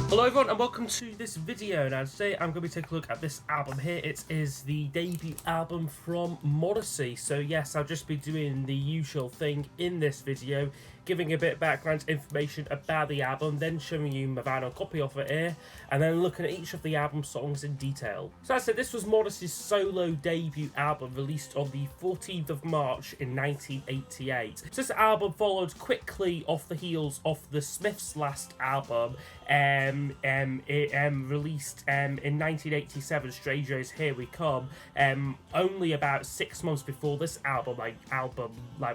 Hello everyone and welcome to this video. Now today I'm going to be taking a look at this album here. It is the debut album from Morrissey. So yes, I'll just be doing the usual thing in this video, giving a bit of background information about the album, then showing you my vinyl copy of it here, and then looking at each of the album songs in detail. So as I said, this was Morrissey's solo debut album released on the 14th of March in 1988. So this album followed quickly off the heels of the Smiths' last album, released in 1987, Stranger's Here We Come, only about 6 months before this album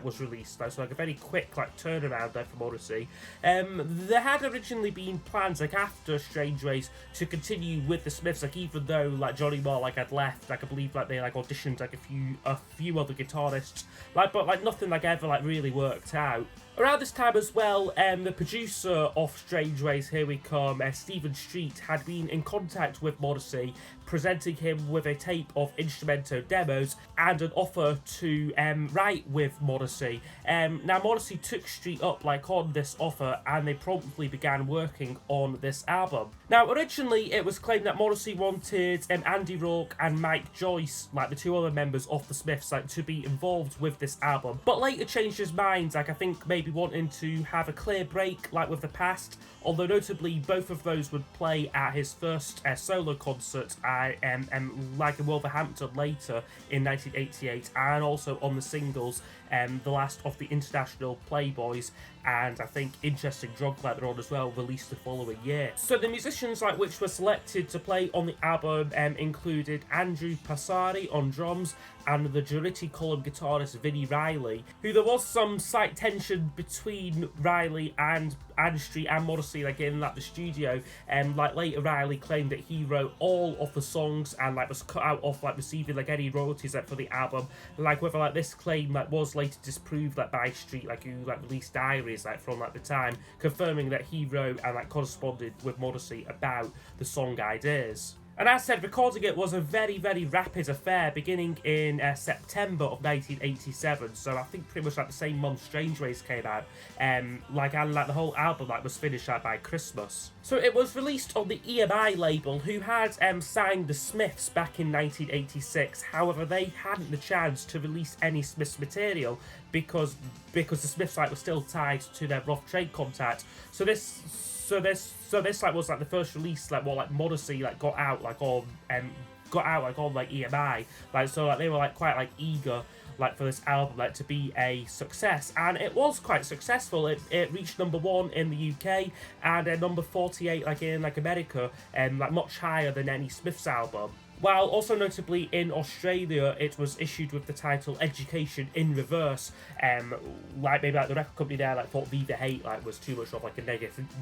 was released. So like a very quick turnaround there for Morrissey. There had originally been plans after Strange Race to continue with the Smiths, even though Johnny Marr had left. I believe they auditioned a few other guitarists, but nothing ever really worked out. Around this time as well, the producer of Strange Race Here We Come, Stephen Street, had been in contact with Morrissey, presenting him with a tape of instrumento demos and an offer to write with Morrissey. Now Morrissey took Street up on this offer, and they promptly began working on this album. Now originally it was claimed that Morrissey wanted Andy Rourke and Mike Joyce, the two other members of the Smiths, to be involved with this album, but later changed his mind, I think maybe wanting to have a clear break with the past, although notably both of those would play at his first solo concert in Wolverhampton later in 1988, and also on the singles The Last of the International Playboys and I think Interesting Drug later on as well, released the following year. So the musicians which were selected to play on the album included Andrew Passari on drums and the Jurity column guitarist Vinnie Riley, who there was some slight tension between Riley and Street and Morrissey in the studio. Later Riley claimed that he wrote all of the songs and was cut out of receiving any royalties for the album. Whether this claim was later disproved by Street, who released diaries from the time, confirming that he wrote and corresponded with Morrissey about the song ideas. And as said, recording it was a very, very rapid affair, beginning in September of 1987. So I think pretty much the same month Strange Race came out, and the whole album was finished by Christmas. So it was released on the EMI label, who had signed the Smiths back in 1986. However, they hadn't the chance to release any Smiths material because the Smiths were still tied to their rough trade contact. So this was the first release Morrissey got out on EMI. So they were quite eager for this album to be a success, and it was quite successful. It reached number 1 in the UK and number 48 in America, much higher than any Smiths album. While also notably in Australia, it was issued with the title Education in Reverse. Maybe the record company there thought Viva was too much of a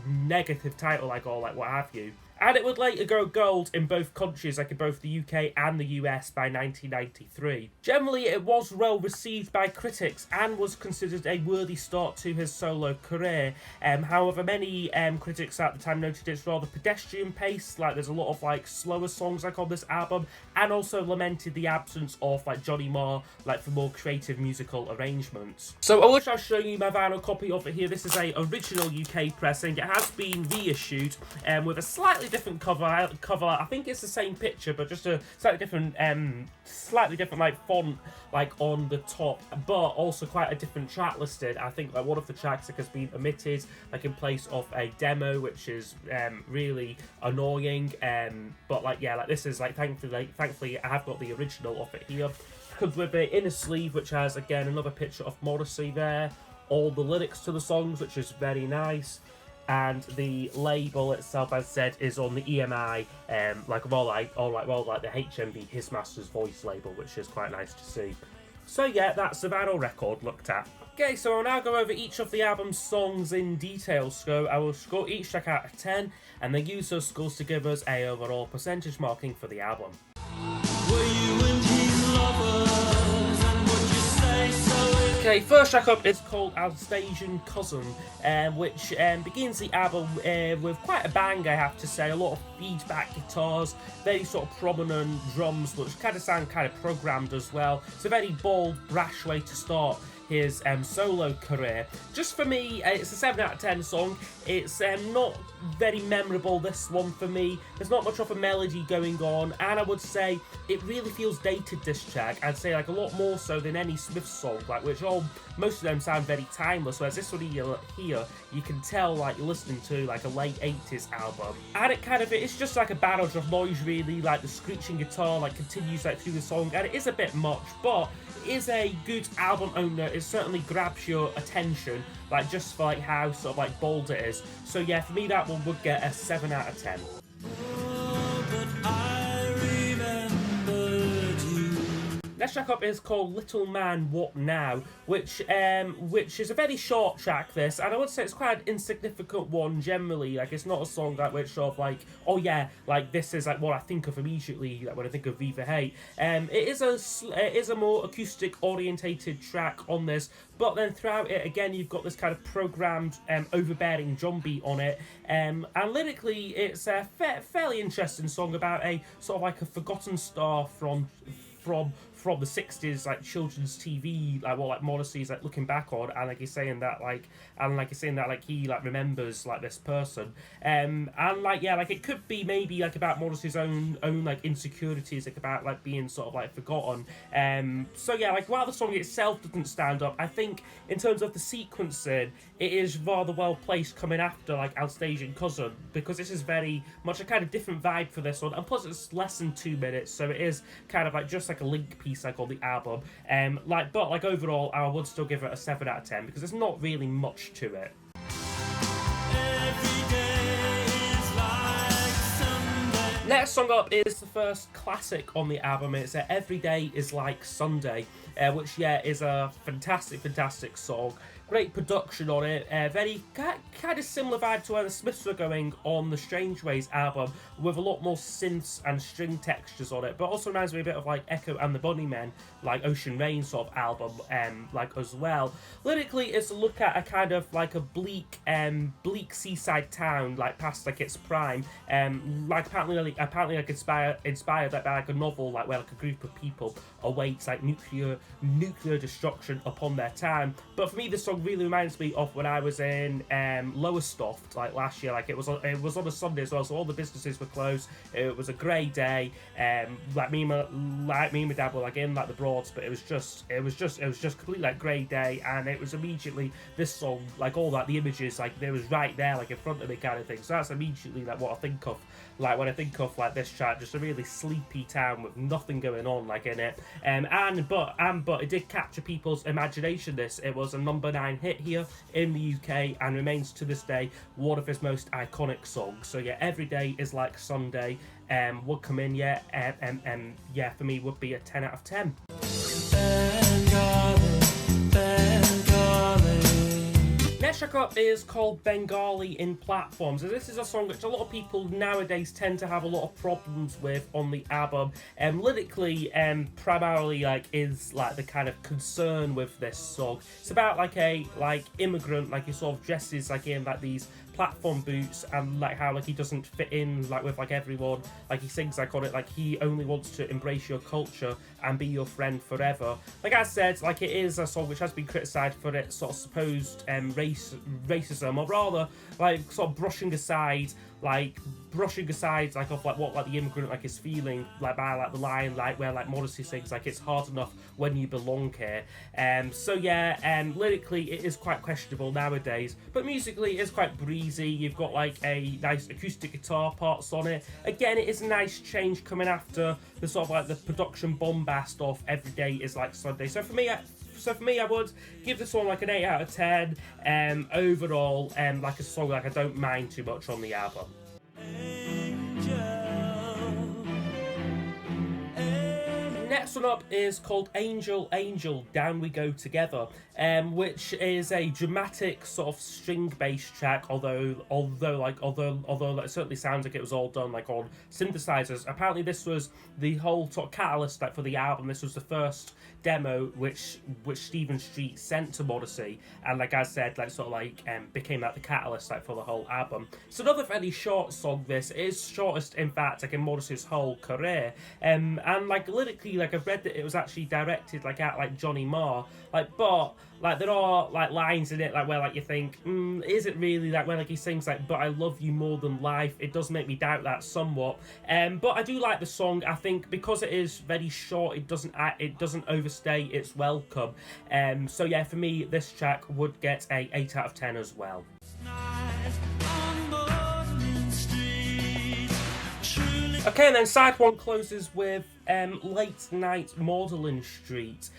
negative title or what have you. And it would later go gold in both countries, in both the UK and the US by 1993. Generally, it was well received by critics and was considered a worthy start to his solo career. However, many critics at the time noted its rather pedestrian pace, there's a lot of slower songs on this album, and also lamented the absence of Johnny Marr for more creative musical arrangements. So I wish I'll show you my vinyl copy of it here. This is a original UK pressing. It has been reissued with a slightly different cover. I think it's the same picture, but just a slightly different font on the top, but also quite a different track listed. I think one of the tracks has been omitted in place of a demo, which is really annoying. But this is thankfully I have got the original of it here. Comes with the inner sleeve, which has again another picture of Morrissey there, all the lyrics to the songs, which is very nice. And the label itself, as said, is on the EMI, the HMV His Master's Voice label, which is quite nice to see. So yeah, that's the vinyl record looked at. Okay, so I'll now go over each of the album's songs in detail. So I will score each track out of 10, and then use those scores to give us a overall percentage marking for the album. Okay, first track up is called Alsatian Cousin, which begins the album with quite a bang, I have to say. A lot of feedback guitars, very sort of prominent drums, which kind of sound kind of programmed as well. It's a very bold, brash way to start. his solo career. Just for me, it's a 7 out of 10 song. It's not very memorable, this one, for me. There's not much of a melody going on, and I would say it really feels dated, this track. I'd say like a lot more so than any Smith song, like which most of them sound very timeless, whereas this one here you can tell like you're listening to like a late 80s album. And it's just like a barrage of noise, really, like the screeching guitar like continues like through the song, and it is a bit much, but it is a good album owner. It certainly grabs your attention, like just for like how sort of like bold it is. So yeah, for me that one would get a 7 out of 10. Next track up is called Little Man What Now, which is a very short track, this, and I would say it's quite an insignificant one generally. Like, it's not a song that which sort of like, oh yeah, like this is like what I think of immediately, like when I think of Viva. It is a more acoustic orientated track on this, but then throughout it again you've got this kind of programmed overbearing drum beat on it, and lyrically it's a fairly interesting song about a sort of like a forgotten star from the 60s, like children's TV, like what like Morrissey's like looking back on, and like he's saying that he like remembers like this person, and like yeah, like it could be maybe like about Morrissey's own like insecurities, like about like being sort of like forgotten. So yeah, like while the song itself doesn't stand up, I think in terms of the sequencing, it is rather well placed coming after like Alsatian Cousin, because this is very much a kind of different vibe for this one, and plus it's less than 2 minutes, so it is kind of like just like a link piece like on the album. But overall I would still give it a 7 out of 10 because there's not really much to it. Next song up is the first classic on the album. It's Every Day Is Like Sunday, which yeah is a fantastic song. Great production on it, very kind of similar vibe to where the Smiths were going on the Strange Ways album, with a lot more synths and string textures on it, but also reminds me a bit of like Echo and the Bunnymen, like Ocean Rain sort of album, like as well. Lyrically, it's a look at a kind of like a bleak seaside town, like past like its prime, like apparently like inspired like by like a novel, like where like a group of people awaits like nuclear destruction upon their town. But for me, this song really reminds me of when I was in Lowestoft like last year. Like it was on a Sunday as well, so all the businesses were closed. It was a grey day. Like me and my dad were like in like the Broads, but it was just completely like grey day, and it was immediately this song, like all that the images like there was right there like in front of me kind of thing. So that's immediately like what I think of like when I think of like this track, just a really sleepy town with nothing going on like in it. But it did capture people's imagination. It was a number 9 hit here in the UK and remains to this day one of his most iconic songs. So yeah, Every Day Is Like Sunday would come in, yeah, yeah, for me would be a 10 out of 10. Next track up is called Bengali In Platforms, and this is a song which a lot of people nowadays tend to have a lot of problems with on the album. Lyrically, primarily like is like the kind of concern with this song. It's about like a immigrant, like he sort of dresses like in like these platform boots, and like how like he doesn't fit in like with like everyone. Like he sings like on it like he only wants to embrace your culture and be your friend forever. Like I said, like it is a song which has been criticised for its sort of supposed racism, or rather like sort of brushing aside like of like what like the immigrant like is feeling, like by like the line like where like Morrissey sings like it's hard enough when you belong here. So yeah, lyrically it is quite questionable nowadays, but musically it is quite breezy. You've got like a nice acoustic guitar parts on it. Again, it is a nice change coming after the sort of like the production bombast of Every Day Is Like Sunday. So for me I would give this one like an 8 out of 10. Overall, like a song like I don't mind too much on the album. Next one up is called Angel, Angel, Down We Go Together, which is a dramatic sort of string-based track, although it certainly sounds like it was all done like on synthesizers. Apparently this was the whole sort of catalyst like for the album. This was the first demo which Stephen Street sent to Morrissey, and like I said, like sort of like became like the catalyst like for the whole album. It's another fairly short song. This is shortest in fact like in Morrissey's whole career, and like lyrically like like I've read that it was actually directed like at like Johnny Marr, like but like there are like lines in it like where like you think, is it really like when like he sings like "But I love you more than life"? It does make me doubt that somewhat. But I do like the song. I think because it is very short, it doesn't overstay its welcome. So yeah, for me, this track would get a 8 out of 10 as well. Okay, and then side one closes with Late Night Maudlin Street,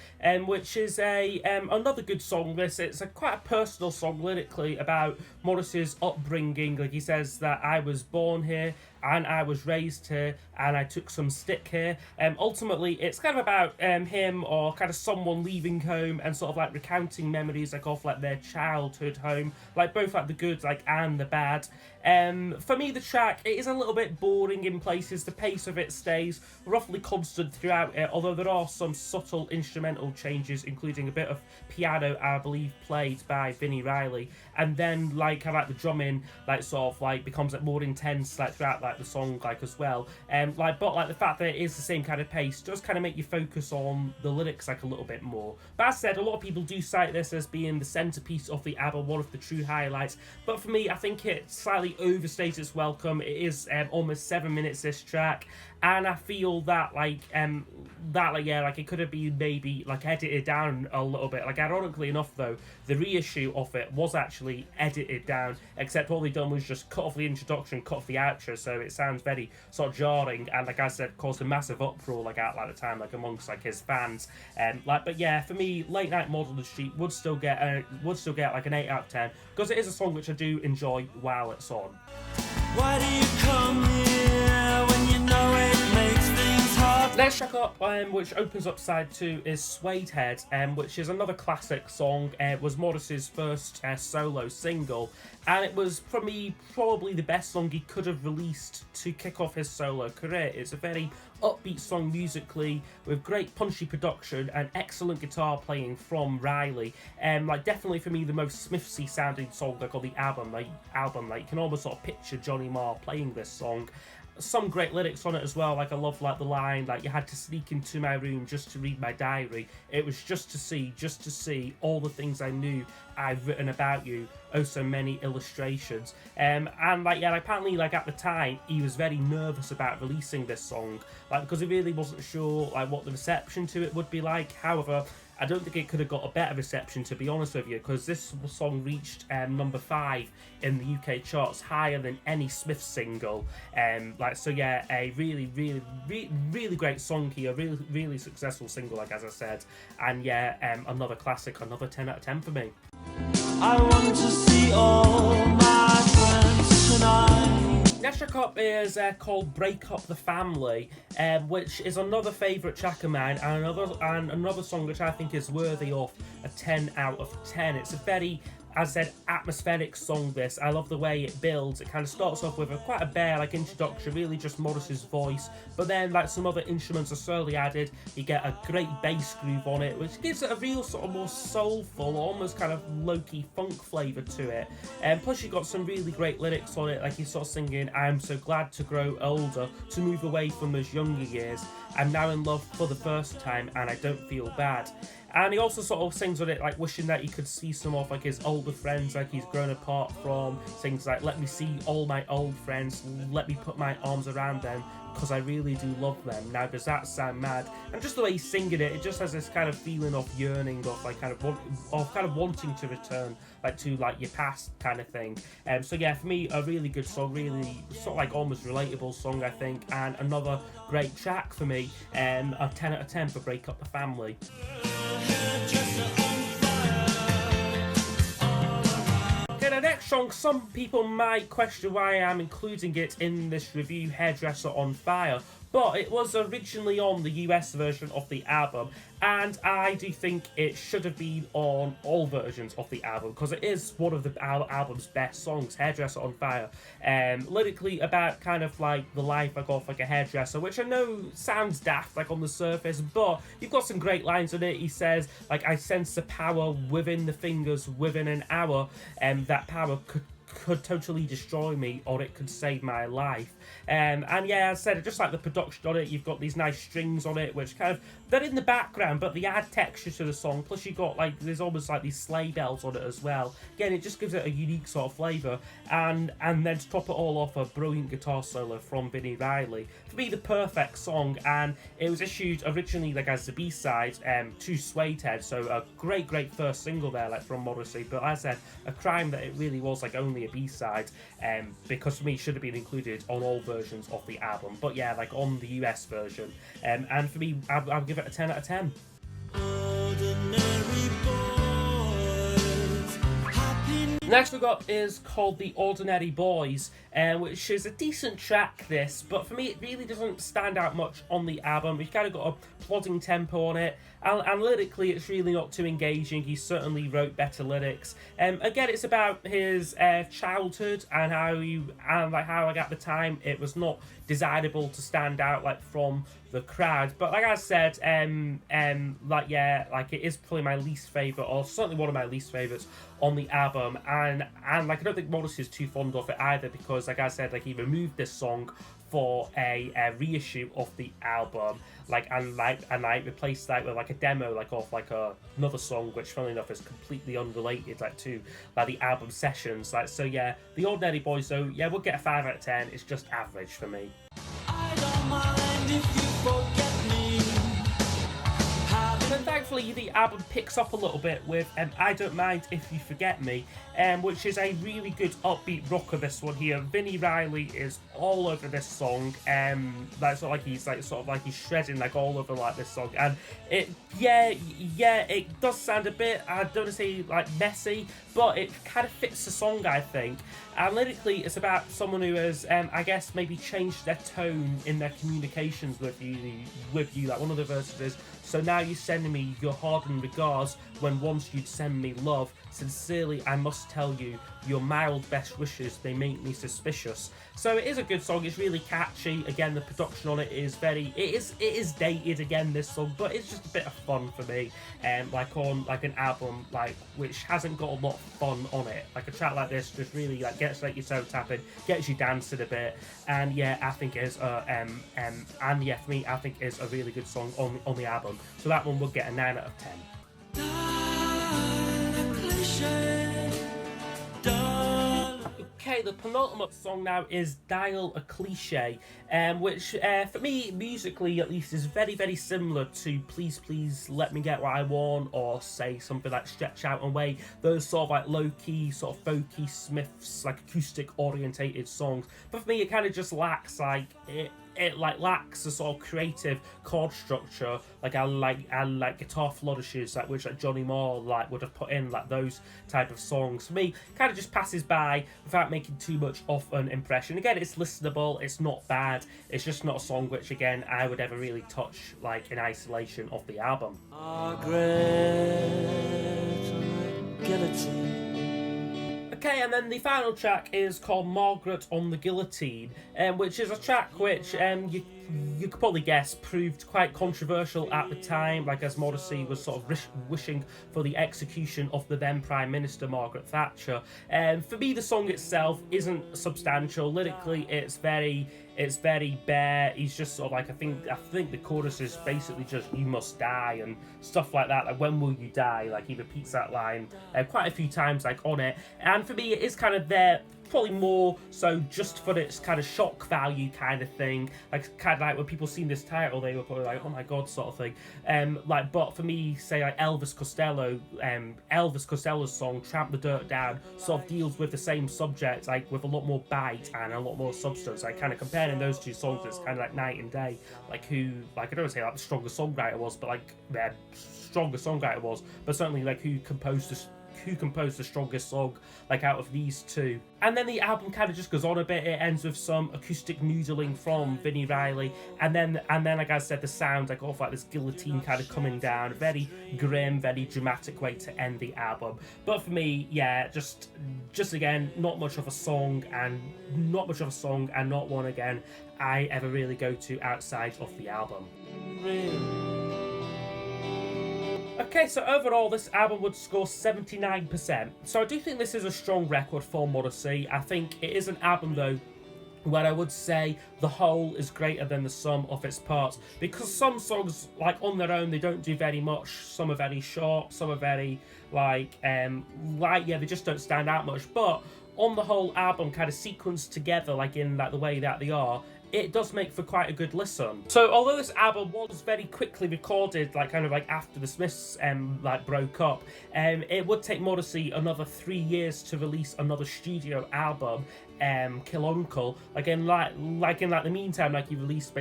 which is another good song. It's quite a personal song lyrically about Morrissey's upbringing. Like he says that I was born here and I was raised here and I took some stick here. Ultimately, it's kind of about him or kind of someone leaving home and sort of like recounting memories like of like their childhood home, like both like the good like and the bad. For me, the track, it is a little bit boring in places. The pace of it stays roughly constant throughout it, although there are some subtle instrumental changes, including a bit of piano, I believe, played by Vinnie Riley, and then like how like the drumming like sort of like becomes like more intense like throughout like the song like as well. But like the fact that it is the same kind of pace does kind of make you focus on the lyrics like a little bit more. But as said, a lot of people do cite this as being the centerpiece of the album, one of the true highlights. But for me, I think it slightly overstays its welcome. It is almost 7 minutes this track, and I feel that it could have been maybe like edited down a little bit. Like ironically enough though, the reissue of it was actually edited down, except all they done was just cut off the introduction, cut off the outro, so it sounds very sort of jarring, and like I said, caused a massive uproar like at like the time, like amongst like his fans. But yeah, for me, Late Night Maudlin Street would still get like an 8 out of 10 because it is a song which I do enjoy while it's on. Why do you come here when you know it makes things hard? Next track up, which opens up side 2, is Suedehead, which is another classic song. It was Morrissey's first solo single, and it was, for me, probably the best song he could have released to kick off his solo career. It's a very upbeat song musically, with great punchy production and excellent guitar playing from Riley. Definitely for me the most Smithsy sounding song like on the album. Like you can almost sort of picture Johnny Marr playing this song. Some great lyrics on it as well. Like I love like the line like "You had to sneak into my room just to read my diary. It was just to see all the things I knew I've written about you. Oh, so many illustrations." Apparently like at the time he was very nervous about releasing this song, like because he really wasn't sure like what the reception to it would be like. However, I don't think it could have got a better reception, to be honest with you, because this song reached number 5 in the UK charts, higher than any Smith single. A really great song here, really successful single, like as I said, and another classic, another 10 out of 10 for me. I want to see all my friends tonight. Next track up is called "Break Up the Family," which is another favourite track of mine, and another song which I think is worthy of a 10 out of 10. It's a very, as I said, atmospheric song this. I love the way it builds. It kind of starts off with quite a bare like introduction, really just Morris's voice, but then like some other instruments are slowly added. You get a great bass groove on it, which gives it a real sort of more soulful, almost kind of low-key funk flavour to it. And plus you've got some really great lyrics on it, like he's sort of singing, "I'm so glad to grow older, to move away from those younger years. I'm now in love for the first time and I don't feel bad." And he also sort of sings on it like wishing that he could see some of like his older friends like he's grown apart from. Sings like, "Let me see all my old friends, let me put my arms around them, because I really do love them. Now does that sound mad?" And just the way he's singing it just has this kind of feeling of yearning, of like kind of wanting to return like to like your past kind of thing. For me, a really good song, really sort of like almost relatable song, I think, and another great track for me. A 10 out of 10 for "Break Up the Family." Okay, the next song, some people might question why I'm including it in this review, "Hairdresser On Fire," but it was originally on the US version of the album, and I do think it should have been on all versions of the album, because it is one of the album's best songs, "Hairdresser On Fire." Lyrically about kind of like the life of like a hairdresser, which I know sounds daft like on the surface, but you've got some great lines in it. He says like, "I sense the power within the fingers within an hour, and that power could totally destroy me, or it could save my life." As I said, just like the production on it, you've got these nice strings on it, which kind of they're in the background, but they add texture to the song. Plus, you got like there's almost like these sleigh bells on it as well. Again, it just gives it a unique sort of flavour. And then to top it all off, a brilliant guitar solo from Vinnie Riley. For me, the perfect song, and it was issued originally like as the B-side to Suedehead. So a great first single there, like from Morrissey. But as I said, a crime that it really was like only a B-side, because for me, it should have been included on all versions of the album. But yeah, like on the US version. And for me, I'll give it a 10 out of 10. Next we got is called The Ordinary Boys, which is a decent track, this, but for me it really doesn't stand out much on the album. It's kind of got a plodding tempo on it, and lyrically it's really not too engaging. He certainly wrote better lyrics. Again, it's about his childhood and how like at the time it was not desirable to stand out like from the crowd. But like I said, like it is probably my least favourite, or certainly one of my least favourites on the album, and like I don't think Morrissey is too fond of it either, because like I said, like he removed this song for a reissue of the album, and replaced that with like a demo like of like another song, which funnily enough is completely unrelated like to like the album sessions. Like, so yeah, The Ordinary Boys though, yeah, we'll get a 5 out of 10. It's just average for me. I don't mind if you forget me. And thankfully the album picks up a little bit with I Don't Mind If You Forget Me, which is a really good upbeat rocker, this one here. Vinnie Riley is all over this song, that's sort of like he's shredding like all over like this song, and it does sound a bit, I don't want to say like messy, but it kind of fits the song, I think. And lyrically it's about someone who has I guess maybe changed their tone in their communications with you. Like one of the verses is, so now you're sending me your hardened regards when once you'd send me love. Sincerely, I must tell you, your mild best wishes, they make me suspicious. So it is a good song. It's really catchy. Again, the production on it is it is dated again, this song, but it's just a bit of fun for me. Like on like an album like which hasn't got a lot of fun on it. Like a track like this just really like gets like your toe tapping, gets you dancing a bit, and yeah, I think is for me, I think is a really good song on the album. So that one will get a 9 out of 10. Okay, the penultimate song now is Dial-a-Cliche, which for me, musically at least, is very, very similar to Please Please Let Me Get What I Want, or say something like Stretch Out and Wait, those sort of like low-key, sort of folky Smiths, like acoustic orientated songs. But for me, it kind of just lacks like it lacks a sort of creative chord structure, like I like guitar flourishes, like which like Johnny Marr like would have put in, like those type of songs. For me, kind of just passes by without making too much of an impression. Again, it's listenable, it's not bad, it's just not a song which again I would ever really touch like in isolation of the album. Margaret On The Guillotine. Okay, and then the final track is called Margaret On The Guillotine, which is a track which you could probably guess proved quite controversial at the time, like as Morrissey was sort of wishing for the execution of the then Prime Minister Margaret Thatcher. For me, the song itself isn't substantial. Lyrically, it's very bare. He's just sort of like, I think the chorus is basically just "you must die" and stuff like that. Like, when will you die? Like, he repeats that line quite a few times, like on it. And for me, it is kind of there, probably more so just for its kind of shock value kind of thing. Like, kind of like when people seen this title, they were probably like, oh my god, sort of thing. But for me, say like Elvis Costello's song "Tramp the Dirt Down" sort of deals with the same subject, like with a lot more bite and a lot more substance. Like, kind of comparing those two songs, it's kind of like night and day. Like, who, like, I don't want to say like the stronger songwriter was, but like stronger songwriter was, but certainly like who composed the strongest song like out of these two. And then the album kind of just goes on a bit. It ends with some acoustic noodling from Vinnie Riley, and then like I said, the sound like off like this guillotine kind of coming down, very grim, very dramatic way to end the album. But for me, yeah, just again, not much of a song, and not one again I ever really go to outside of the album. Okay, so overall this album would score 79%. So I do think this is a strong record for Morrissey. I think it is an album though where I would say the whole is greater than the sum of its parts, because some songs, like on their own, they don't do very much. Some are very short, some are very they just don't stand out much. But on the whole album, kind of sequenced together, like in like the way that they are, it does make for quite a good listen. So although this album was very quickly recorded, like kind of like after the Smiths like broke up, it would take Morrissey another 3 years to release another studio album, Kill Uncle. Like in the meantime, like he released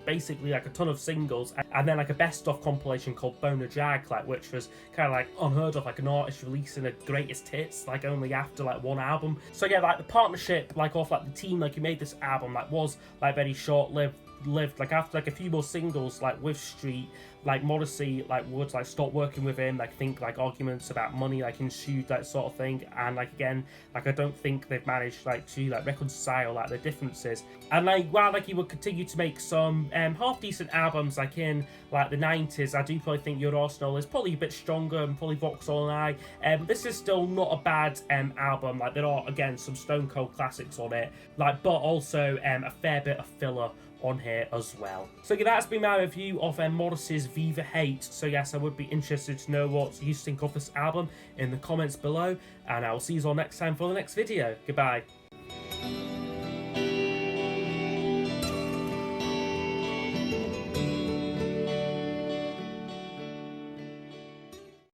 basically like a ton of singles, and then like a best of compilation called Boner Jag, like which was kind of like unheard of, like an artist releasing a greatest hits like only after like one album. So yeah, like the partnership like of like the team like who made this album like was like very short-lived. Like after like a few more singles like with Street, like Morrissey like would like stop working with him, like think like arguments about money like ensued, that sort of thing. And like again, like I don't think they've managed like to like reconcile like their differences. And like while like he would continue to make some half decent albums like in like the 90s, I do probably think Your Arsenal is probably a bit stronger and probably Vauxhall and I. This is still not a bad album. Like there are again some Stone Cold classics on it, like but also a fair bit of filler on here as well. So yeah, that's been my review of Morrissey's Viva Hate. So yes, I would be interested to know what you think of this album in the comments below, and I will see you all next time for the next video. Goodbye.